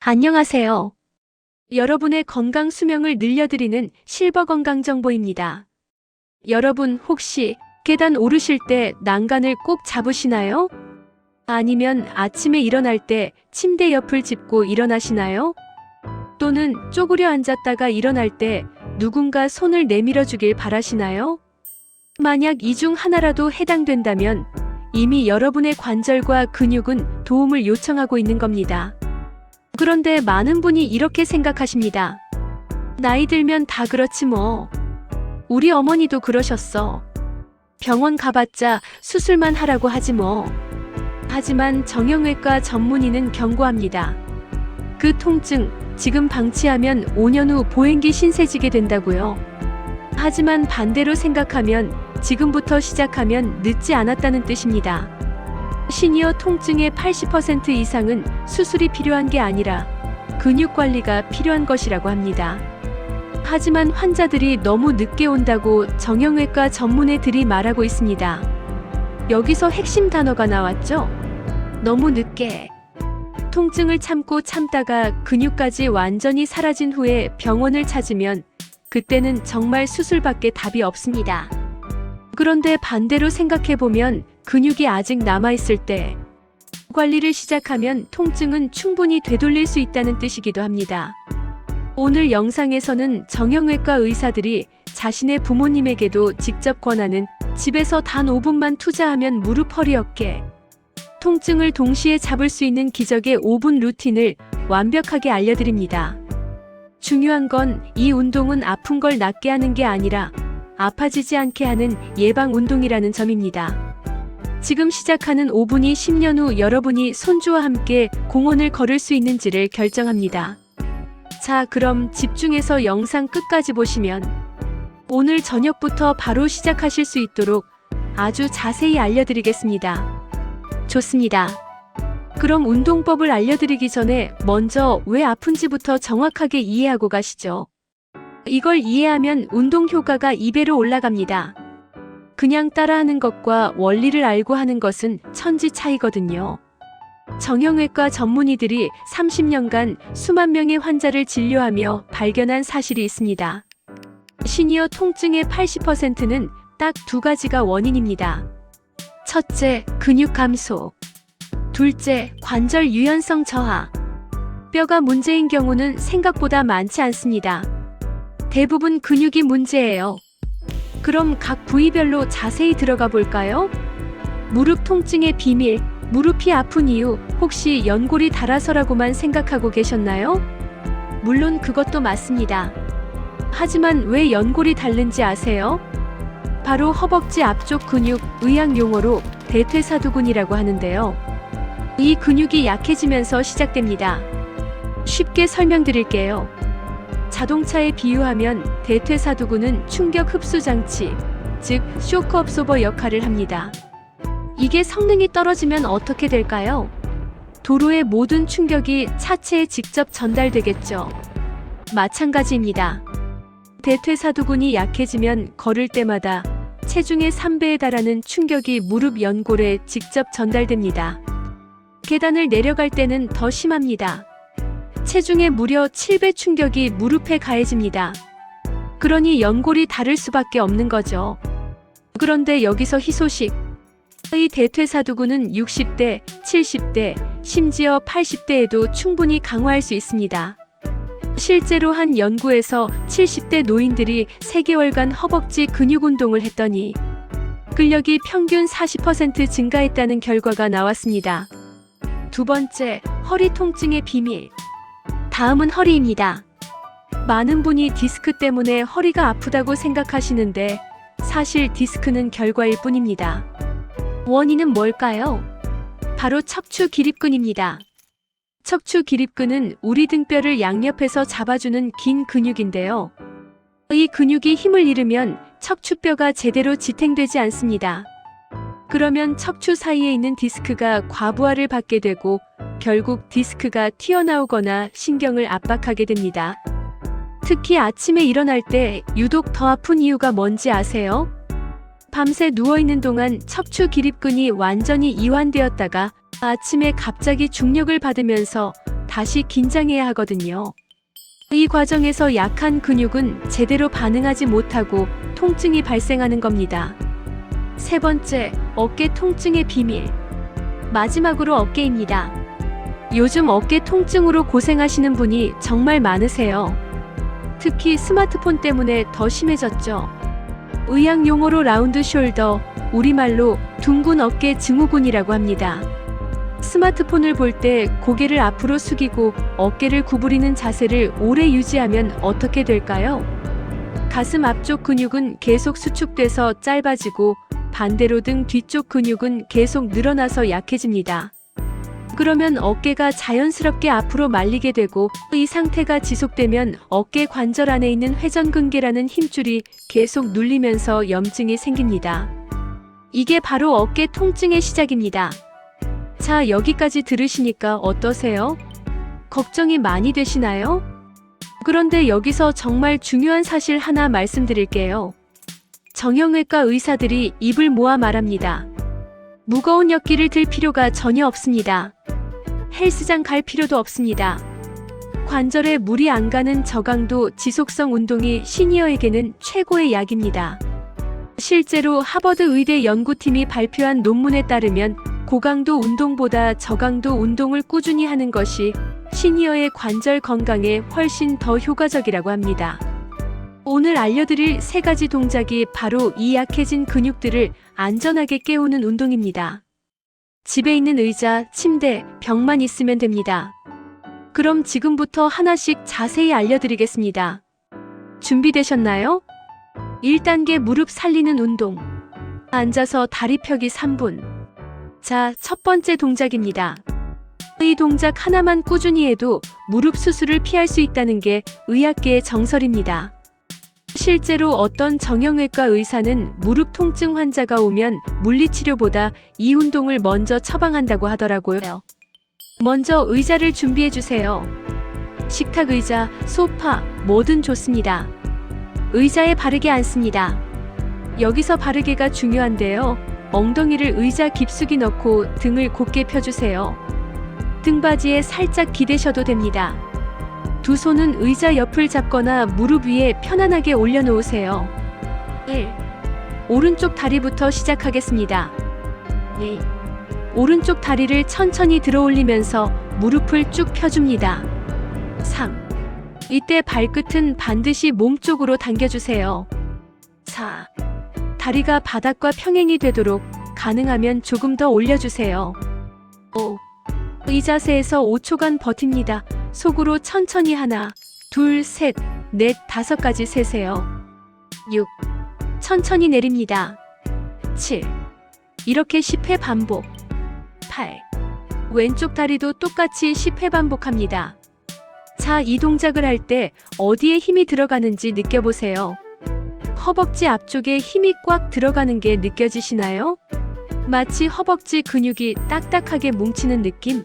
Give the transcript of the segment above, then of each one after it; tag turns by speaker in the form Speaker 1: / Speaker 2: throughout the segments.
Speaker 1: 안녕하세요. 여러분의 건강 수명을 늘려드리는 실버 건강 정보입니다. 여러분 혹시 계단 오르실 때 난간을 꼭 잡으시나요? 아니면 아침에 일어날 때 침대 옆을 짚고 일어나시나요? 또는 쪼그려 앉았다가 일어날 때 누군가 손을 내밀어 주길 바라시나요? 만약 이 중 하나라도 해당된다면 이미 여러분의 관절과 근육은 도움을 요청하고 있는 겁니다. 그런데 많은 분이 이렇게 생각하십니다. 나이 들면 다 그렇지 뭐. 우리 어머니도 그러셨어. 병원 가봤자 수술만 하라고 하지 뭐. 하지만 정형외과 전문의는 경고합니다. 그 통증 지금 방치하면 5년 후 보행기 신세지게 된다고요. 하지만 반대로 생각하면 지금부터 시작하면 늦지 않았다는 뜻입니다. 시니어 통증의 80% 이상은 수술이 필요한 게 아니라 근육 관리가 필요한 것이라고 합니다. 하지만 환자들이 너무 늦게 온다고 정형외과 전문의들이 말하고 있습니다. 여기서 핵심 단어가 나왔죠? 너무 늦게. 통증을 참고 참다가 근육까지 완전히 사라진 후에 병원을 찾으면 그때는 정말 수술밖에 답이 없습니다. 그런데 반대로 생각해보면 근육이 아직 남아있을 때 관리를 시작하면 통증은 충분히 되돌릴 수 있다는 뜻이기도 합니다. 오늘 영상에서는 정형외과 의사들이 자신의 부모님에게도 직접 권하는 집에서 단 5분만 투자하면 무릎, 허리, 어깨 통증을 동시에 잡을 수 있는 기적의 5분 루틴을 완벽하게 알려드립니다. 중요한 건 이 운동은 아픈 걸 낫게 하는 게 아니라 아파지지 않게 하는 예방 운동이라는 점입니다. 지금 시작하는 5분이 10년 후 여러분이 손주와 함께 공원을 걸을 수 있는지를 결정합니다. 자, 그럼 집중해서 영상 끝까지 보시면 오늘 저녁부터 바로 시작하실 수 있도록 아주 자세히 알려드리겠습니다. 좋습니다. 그럼 운동법을 알려드리기 전에 먼저 왜 아픈지부터 정확하게 이해하고 가시죠. 이걸 이해하면 운동 효과가 2배로 올라갑니다. 그냥 따라하는 것과 원리를 알고 하는 것은 천지 차이거든요. 정형외과 전문의들이 30년간 수만 명의 환자를 진료하며 발견한 사실이 있습니다. 시니어 통증의 80%는 딱 두 가지가 원인입니다. 첫째, 근육 감소. 둘째, 관절 유연성 저하. 뼈가 문제인 경우는 생각보다 많지 않습니다. 대부분 근육이 문제예요. 그럼 각 부위별로 자세히 들어가 볼까요? 무릎 통증의 비밀. 무릎이 아픈 이유 혹시 연골이 닳아서라고만 생각하고 계셨나요? 물론 그것도 맞습니다. 하지만 왜 연골이 닳는지 아세요? 바로 허벅지 앞쪽 근육, 의학 용어로 대퇴사두근이라고 하는데요. 이 근육이 약해지면서 시작됩니다. 쉽게 설명드릴게요. 자동차에 비유하면 대퇴사두근은 충격 흡수 장치, 즉 쇼크 업소버 역할을 합니다. 이게 성능이 떨어지면 어떻게 될까요? 도로의 모든 충격이 차체에 직접 전달되겠죠. 마찬가지입니다. 대퇴사두근이 약해지면 걸을 때마다 체중의 3배에 달하는 충격이 무릎 연골에 직접 전달됩니다. 계단을 내려갈 때는 더 심합니다. 체중의 무려 7배 충격이 무릎에 가해집니다. 그러니 연골이 닳을 수밖에 없는 거죠. 그런데 여기서 희소식. 이 대퇴사두근은 60대, 70대, 심지어 80대에도 충분히 강화할 수 있습니다. 실제로 한 연구에서 70대 노인들이 3개월간 허벅지 근육 운동을 했더니 근력이 평균 40% 증가했다는 결과가 나왔습니다. 두 번째, 허리 통증의 비밀. 다음은 허리입니다. 많은 분이 디스크 때문에 허리가 아프다고 생각하시는데 사실 디스크는 결과일 뿐입니다. 원인은 뭘까요? 바로 척추 기립근입니다. 척추 기립근은 우리 등뼈를 양옆에서 잡아주는 긴 근육인데요. 이 근육이 힘을 잃으면 척추뼈가 제대로 지탱되지 않습니다. 그러면 척추 사이에 있는 디스크가 과부하를 받게 되고 결국 디스크가 튀어나오거나 신경을 압박하게 됩니다. 특히 아침에 일어날 때 유독 더 아픈 이유가 뭔지 아세요? 밤새 누워있는 동안 척추 기립근이 완전히 이완되었다가 아침에 갑자기 중력을 받으면서 다시 긴장해야 하거든요. 이 과정에서 약한 근육은 제대로 반응하지 못하고 통증이 발생하는 겁니다. 세 번째, 어깨 통증의 비밀. 마지막으로 어깨입니다. 요즘 어깨 통증으로 고생하시는 분이 정말 많으세요. 특히 스마트폰 때문에 더 심해졌죠. 의학 용어로 라운드 숄더, 우리말로 둥근 어깨 증후군이라고 합니다. 스마트폰을 볼 때 고개를 앞으로 숙이고 어깨를 구부리는 자세를 오래 유지하면 어떻게 될까요? 가슴 앞쪽 근육은 계속 수축돼서 짧아지고 반대로 등 뒤쪽 근육은 계속 늘어나서 약해집니다. 그러면 어깨가 자연스럽게 앞으로 말리게 되고 이 상태가 지속되면 어깨 관절 안에 있는 회전근개라는 힘줄이 계속 눌리면서 염증이 생깁니다. 이게 바로 어깨 통증의 시작입니다. 자, 여기까지 들으시니까 어떠세요? 걱정이 많이 되시나요? 그런데 여기서 정말 중요한 사실 하나 말씀드릴게요. 정형외과 의사들이 입을 모아 말합니다. 무거운 역기를 들 필요가 전혀 없습니다. 헬스장 갈 필요도 없습니다. 관절에 물이 안 가는 저강도 지속성 운동이 시니어에게는 최고의 약입니다. 실제로 하버드 의대 연구팀이 발표한 논문에 따르면 고강도 운동보다 저강도 운동을 꾸준히 하는 것이 시니어의 관절 건강에 훨씬 더 효과적이라고 합니다. 오늘 알려드릴 세 가지 동작이 바로 이 약해진 근육들을 안전하게 깨우는 운동입니다. 집에 있는 의자, 침대, 벽만 있으면 됩니다. 그럼 지금부터 하나씩 자세히 알려드리겠습니다. 준비되셨나요? 1단계 무릎 살리는 운동. 앉아서 다리 펴기 3분. 자, 첫 번째 동작입니다. 이 동작 하나만 꾸준히 해도 무릎 수술을 피할 수 있다는 게 의학계의 정설입니다. 실제로 어떤 정형외과 의사는 무릎 통증 환자가 오면 물리치료보다 이 운동을 먼저 처방한다고 하더라고요. 먼저 의자를 준비해 주세요. 식탁 의자, 소파, 뭐든 좋습니다. 의자에 바르게 앉습니다. 여기서 바르게가 중요한데요. 엉덩이를 의자 깊숙이 넣고 등을 곧게 펴주세요. 등받이에 살짝 기대셔도 됩니다. 두 손은 의자 옆을 잡거나 무릎 위에 편안하게 올려놓으세요. 1. 오른쪽 다리부터 시작하겠습니다. 2. 오른쪽 다리를 천천히 들어 올리면서 무릎을 쭉 펴줍니다. 3. 이때 발끝은 반드시 몸쪽으로 당겨주세요. 4. 다리가 바닥과 평행이 되도록 가능하면 조금 더 올려주세요. 5. 이 자세에서 5초간 버팁니다. 속으로 천천히 하나, 둘, 셋, 넷, 5까지 세세요. 6. 천천히 내립니다. 7. 이렇게 10회 반복. 8. 왼쪽 다리도 똑같이 10회 반복합니다. 자, 이 동작을 할 때 어디에 힘이 들어가는지 느껴보세요. 허벅지 앞쪽에 힘이 꽉 들어가는 게 느껴지시나요? 마치 허벅지 근육이 딱딱하게 뭉치는 느낌?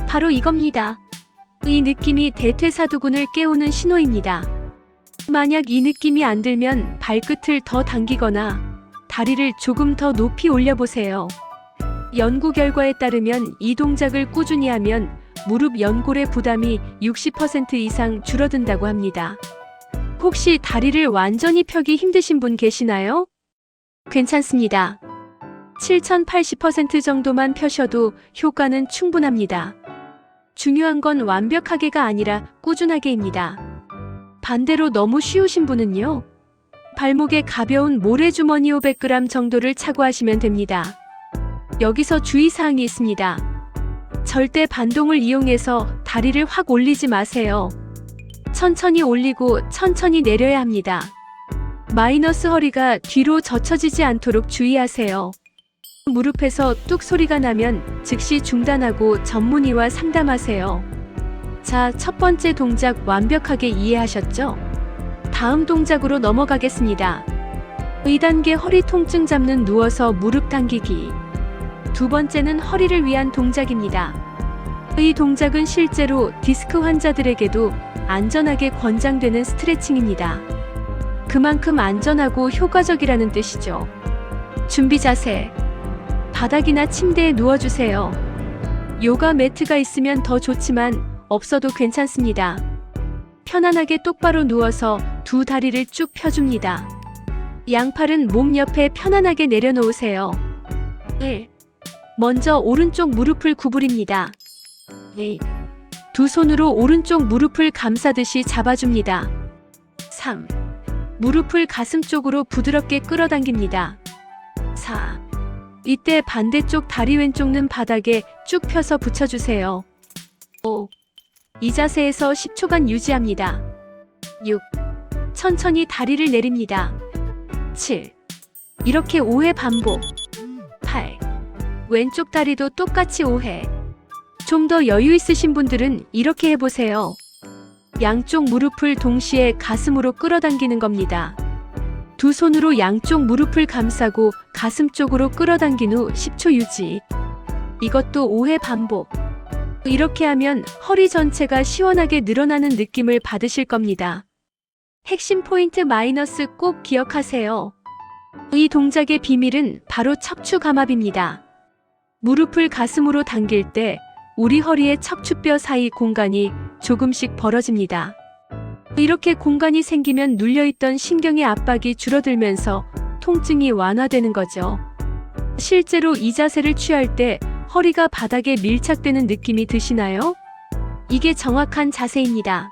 Speaker 1: 바로 이겁니다. 이 느낌이 대퇴사두근을 깨우는 신호입니다. 만약 이 느낌이 안 들면 발끝을 더 당기거나 다리를 조금 더 높이 올려보세요. 연구 결과에 따르면 이 동작을 꾸준히 하면 무릎 연골의 부담이 60% 이상 줄어든다고 합니다. 혹시 다리를 완전히 펴기 힘드신 분 계시나요? 괜찮습니다. 7080% 정도만 펴셔도 효과는 충분합니다. 중요한 건 완벽하게가 아니라 꾸준하게입니다. 반대로 너무 쉬우신 분은요, 발목에 가벼운 모래주머니 500g 정도를 차고 하시면 됩니다. 여기서 주의사항이 있습니다. 절대 반동을 이용해서 다리를 확 올리지 마세요. 천천히 올리고 천천히 내려야 합니다. 마이너스 허리가 뒤로 젖혀지지 않도록 주의하세요. 무릎에서 뚝 소리가 나면 즉시 중단하고 전문의와 상담하세요. 자, 첫 번째 동작 완벽하게 이해하셨죠? 다음 동작으로 넘어가겠습니다. 2단계 허리 통증 잡는 누워서 무릎 당기기. 두 번째는 허리를 위한 동작입니다. 이 동작은 실제로 디스크 환자들에게도 안전하게 권장되는 스트레칭입니다. 그만큼 안전하고 효과적이라는 뜻이죠. 준비 자세. 바닥이나 침대에 누워주세요. 요가 매트가 있으면 더 좋지만 없어도 괜찮습니다. 편안하게 똑바로 누워서 두 다리를 쭉 펴줍니다. 양팔은 몸 옆에 편안하게 내려놓으세요. 1. 먼저 오른쪽 무릎을 구부립니다. 2. 두 손으로 오른쪽 무릎을 감싸듯이 잡아줍니다. 3. 무릎을 가슴 쪽으로 부드럽게 끌어당깁니다. 4. 이때 반대쪽 다리 왼쪽는 바닥에 쭉 펴서 붙여주세요. 5. 이 자세에서 10초간 유지합니다. 6. 천천히 다리를 내립니다. 7. 이렇게 5회 반복. 8. 왼쪽 다리도 똑같이 5회. 좀 더 여유 있으신 분들은 이렇게 해보세요. 양쪽 무릎을 동시에 가슴으로 끌어당기는 겁니다. 두 손으로 양쪽 무릎을 감싸고 가슴 쪽으로 끌어당긴 후 10초 유지. 이것도 5회 반복. 이렇게 하면 허리 전체가 시원하게 늘어나는 느낌을 받으실 겁니다. 핵심 포인트 마이너스 꼭 기억하세요. 이 동작의 비밀은 바로 척추 감압입니다. 무릎을 가슴으로 당길 때 우리 허리의 척추뼈 사이 공간이 조금씩 벌어집니다. 이렇게 공간이 생기면 눌려있던 신경의 압박이 줄어들면서 통증이 완화되는 거죠. 실제로 이 자세를 취할 때 허리가 바닥에 밀착되는 느낌이 드시나요? 이게 정확한 자세입니다.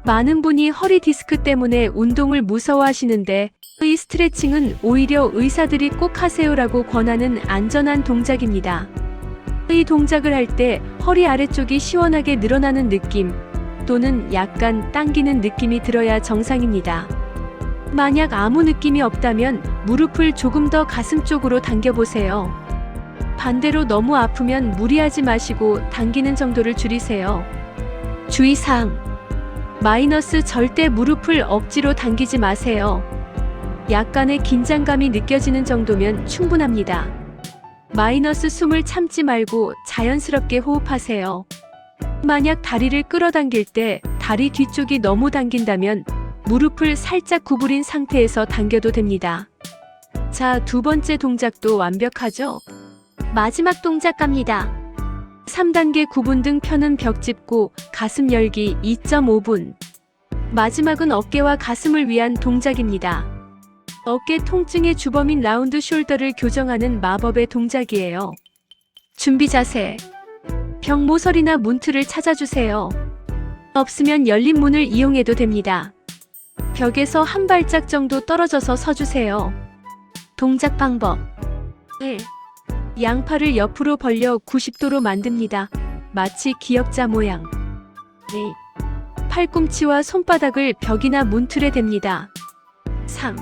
Speaker 1: 많은 분이 허리 디스크 때문에 운동을 무서워하시는데 이 스트레칭은 오히려 의사들이 꼭 하세요라고 권하는 안전한 동작입니다. 이 동작을 할 때 허리 아래쪽이 시원하게 늘어나는 느낌 또는 약간 당기는 느낌이 들어야 정상입니다. 만약 아무 느낌이 없다면 무릎을 조금 더 가슴 쪽으로 당겨보세요. 반대로 너무 아프면 무리하지 마시고 당기는 정도를 줄이세요. 주의사항. 마이너스 절대 무릎을 억지로 당기지 마세요. 약간의 긴장감이 느껴지는 정도면 충분합니다. 마이너스 숨을 참지 말고 자연스럽게 호흡하세요. 만약 다리를 끌어당길 때 다리 뒤쪽이 너무 당긴다면 무릎을 살짝 구부린 상태에서 당겨도 됩니다. 자, 두 번째 동작도 완벽하죠? 마지막 동작 갑니다. 3단계 구분 등 펴는 벽 짚고 가슴 열기 2.5분. 마지막은 어깨와 가슴을 위한 동작입니다. 어깨 통증의 주범인 라운드 숄더를 교정하는 마법의 동작이에요. 준비 자세. 벽 모서리나 문틀을 찾아주세요. 없으면 열린 문을 이용해도 됩니다. 벽에서 한 발짝 정도 떨어져서 서주세요. 동작 방법. 1. 양팔을 옆으로 벌려 90도로 만듭니다. 마치 기역자 모양. 2. 팔꿈치와 손바닥을 벽이나 문틀에 댑니다. 3.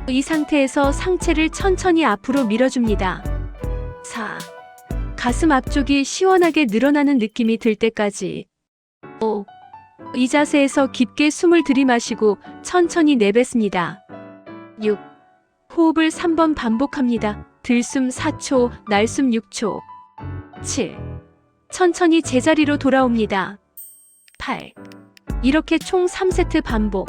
Speaker 1: 이 상태에서 상체를 천천히 앞으로 밀어줍니다. 4. 가슴 앞쪽이 시원하게 늘어나는 느낌이 들 때까지. 5. 이 자세에서 깊게 숨을 들이마시고 천천히 내뱉습니다. 6. 호흡을 3번 반복합니다. 들숨 4초, 날숨 6초. 7. 천천히 제자리로 돌아옵니다. 8. 이렇게 총 3세트 반복.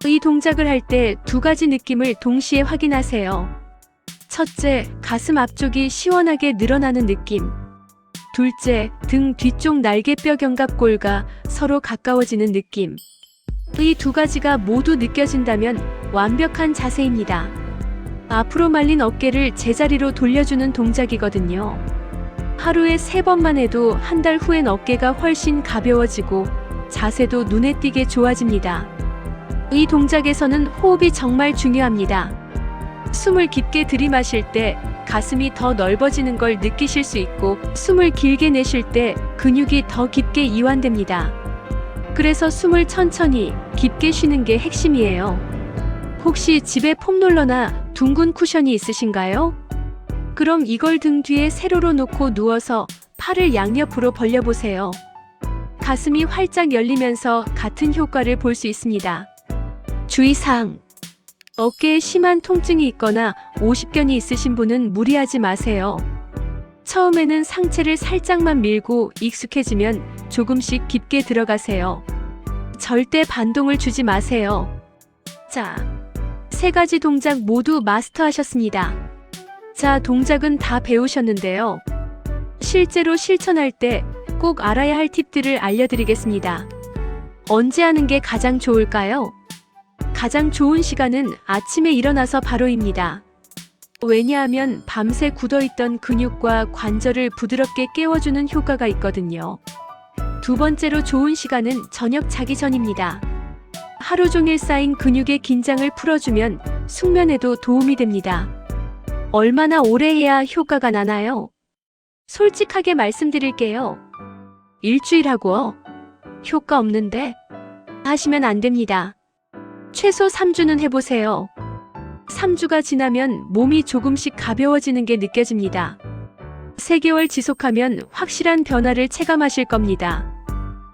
Speaker 1: 이 동작을 할 때 두 가지 느낌을 동시에 확인하세요. 첫째, 가슴 앞쪽이 시원하게 늘어나는 느낌. 둘째, 등 뒤쪽 날개뼈 견갑골과 서로 가까워지는 느낌. 이 두 가지가 모두 느껴진다면 완벽한 자세입니다. 앞으로 말린 어깨를 제자리로 돌려주는 동작이거든요. 하루에 3번만 해도 한 달 후엔 어깨가 훨씬 가벼워지고 자세도 눈에 띄게 좋아집니다. 이 동작에서는 호흡이 정말 중요합니다. 숨을 깊게 들이마실 때 가슴이 더 넓어지는 걸 느끼실 수 있고 숨을 길게 내쉴 때 근육이 더 깊게 이완됩니다. 그래서 숨을 천천히 깊게 쉬는 게 핵심이에요. 혹시 집에 폼롤러나 둥근 쿠션이 있으신가요? 그럼 이걸 등 뒤에 세로로 놓고 누워서 팔을 양옆으로 벌려보세요. 가슴이 활짝 열리면서 같은 효과를 볼 수 있습니다. 주의사항. 어깨에 심한 통증이 있거나 오십견이 있으신 분은 무리하지 마세요. 처음에는 상체를 살짝만 밀고 익숙해지면 조금씩 깊게 들어가세요. 절대 반동을 주지 마세요. 자, 3가지 동작 모두 마스터하셨습니다. 자, 동작은 다 배우셨는데요. 실제로 실천할 때 꼭 알아야 할 팁들을 알려드리겠습니다. 언제 하는 게 가장 좋을까요? 가장 좋은 시간은 아침에 일어나서 바로입니다. 왜냐하면 밤새 굳어있던 근육과 관절을 부드럽게 깨워주는 효과가 있거든요. 두 번째로 좋은 시간은 저녁 자기 전입니다. 하루 종일 쌓인 근육의 긴장을 풀어주면 숙면에도 도움이 됩니다. 얼마나 오래 해야 효과가 나나요? 솔직하게 말씀드릴게요. 일주일 하고 효과 없는데 하시면 안 됩니다. 최소 3주는 해보세요. 3주가 지나면 몸이 조금씩 가벼워지는 게 느껴집니다. 3개월 지속하면 확실한 변화를 체감하실 겁니다.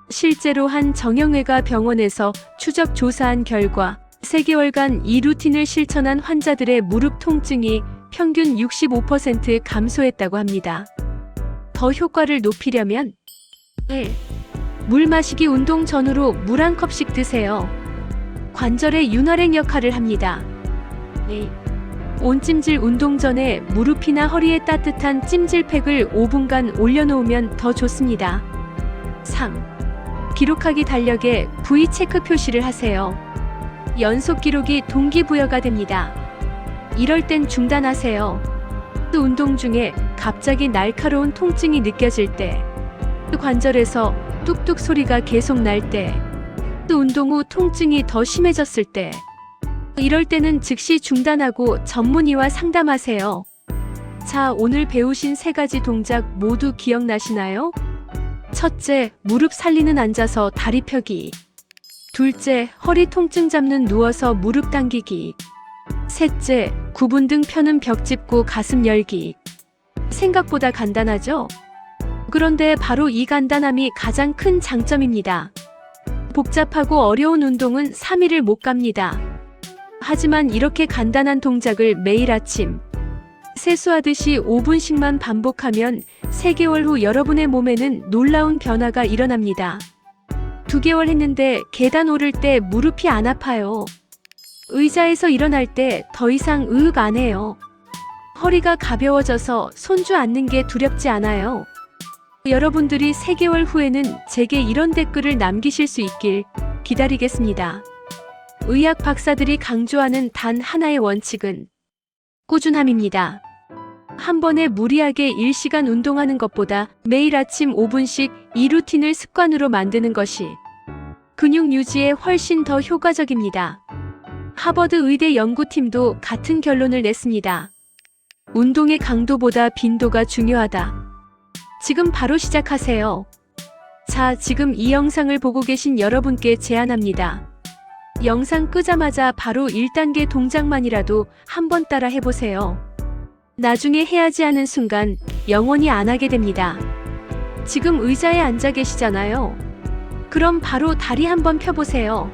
Speaker 1: 실제로 한 정형외과 병원에서 추적 조사한 결과 3개월간 이 루틴을 실천한 환자들의 무릎 통증이 평균 65% 감소했다고 합니다. 더 효과를 높이려면 1. 물 마시기 운동 전후로 물 한 컵씩 드세요. 관절의 윤활행 역할을 합니다. 2. 온찜질 운동 전에 무릎이나 허리에 따뜻한 찜질팩을 5분간 올려놓으면 더 좋습니다. 3. 기록하기 달력에 V 체크 표시를 하세요. 연속 기록이 동기부여가 됩니다. 이럴 땐 중단하세요. 운동 중에 갑자기 날카로운 통증이 느껴질 때, 관절에서 뚝뚝 소리가 계속 날 때, 운동 후 통증이 더 심해졌을 때, 이럴 때는 즉시 중단하고 전문의와 상담하세요. 자, 오늘 배우신 3가지 동작 모두 기억나시나요? 첫째, 무릎 살리는 앉아서 다리 펴기. 둘째, 허리 통증 잡는 누워서 무릎 당기기. 셋째, 구분 등 펴는 벽 짚고 가슴 열기. 생각보다 간단하죠? 그런데 바로 이 간단함이 가장 큰 장점입니다. 복잡하고 어려운 운동은 3일을 못 갑니다. 하지만 이렇게 간단한 동작을 매일 아침 세수하듯이 5분씩만 반복하면 3개월 후 여러분의 몸에는 놀라운 변화가 일어납니다. 2개월 했는데 계단 오를 때 무릎이 안 아파요. 의자에서 일어날 때 더 이상 으윽 안 해요. 허리가 가벼워져서 손주 앉는 게 두렵지 않아요. 여러분들이 3개월 후에는 제게 이런 댓글을 남기실 수 있길 기다리겠습니다. 의학 박사들이 강조하는 단 하나의 원칙은 꾸준함입니다. 한 번에 무리하게 1시간 운동하는 것보다 매일 아침 5분씩 이 루틴을 습관으로 만드는 것이 근육 유지에 훨씬 더 효과적입니다. 하버드 의대 연구팀도 같은 결론을 냈습니다. 운동의 강도보다 빈도가 중요하다. 지금 바로 시작하세요. 자, 지금 이 영상을 보고 계신 여러분께 제안합니다. 영상 끄자마자 바로 1단계 동작만이라도 한번 따라 해보세요. 나중에 해야지 하는 순간 영원히 안 하게 됩니다. 지금 의자에 앉아 계시잖아요. 그럼 바로 다리 한번 펴보세요.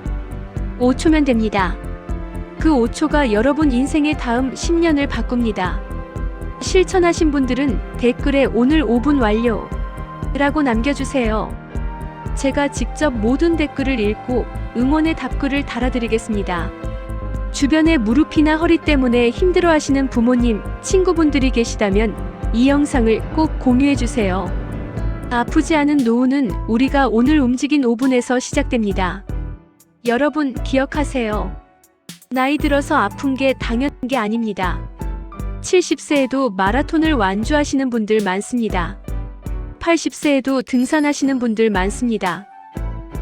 Speaker 1: 5초면 됩니다. 그 5초가 여러분 인생의 다음 10년을 바꿉니다. 실천하신 분들은 댓글에 오늘 5분 완료 라고 남겨주세요. 제가 직접 모든 댓글을 읽고 응원의 답글을 달아드리겠습니다. 주변에 무릎이나 허리 때문에 힘들어하시는 부모님, 친구분들이 계시다면 이 영상을 꼭 공유해주세요. 아프지 않은 노후는 우리가 오늘 움직인 5분에서 시작됩니다. 여러분 기억하세요. 나이 들어서 아픈 게 당연한 게 아닙니다. 70세에도 마라톤을 완주하시는 분들 많습니다. 80세에도 등산하시는 분들 많습니다.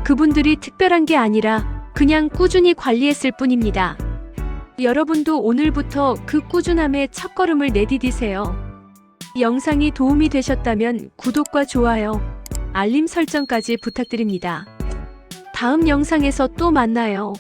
Speaker 1: 그분들이 특별한 게 아니라 그냥 꾸준히 관리했을 뿐입니다. 여러분도 오늘부터 그 꾸준함의 첫걸음을 내디디세요. 영상이 도움이 되셨다면 구독과 좋아요, 알림 설정까지 부탁드립니다. 다음 영상에서 또 만나요.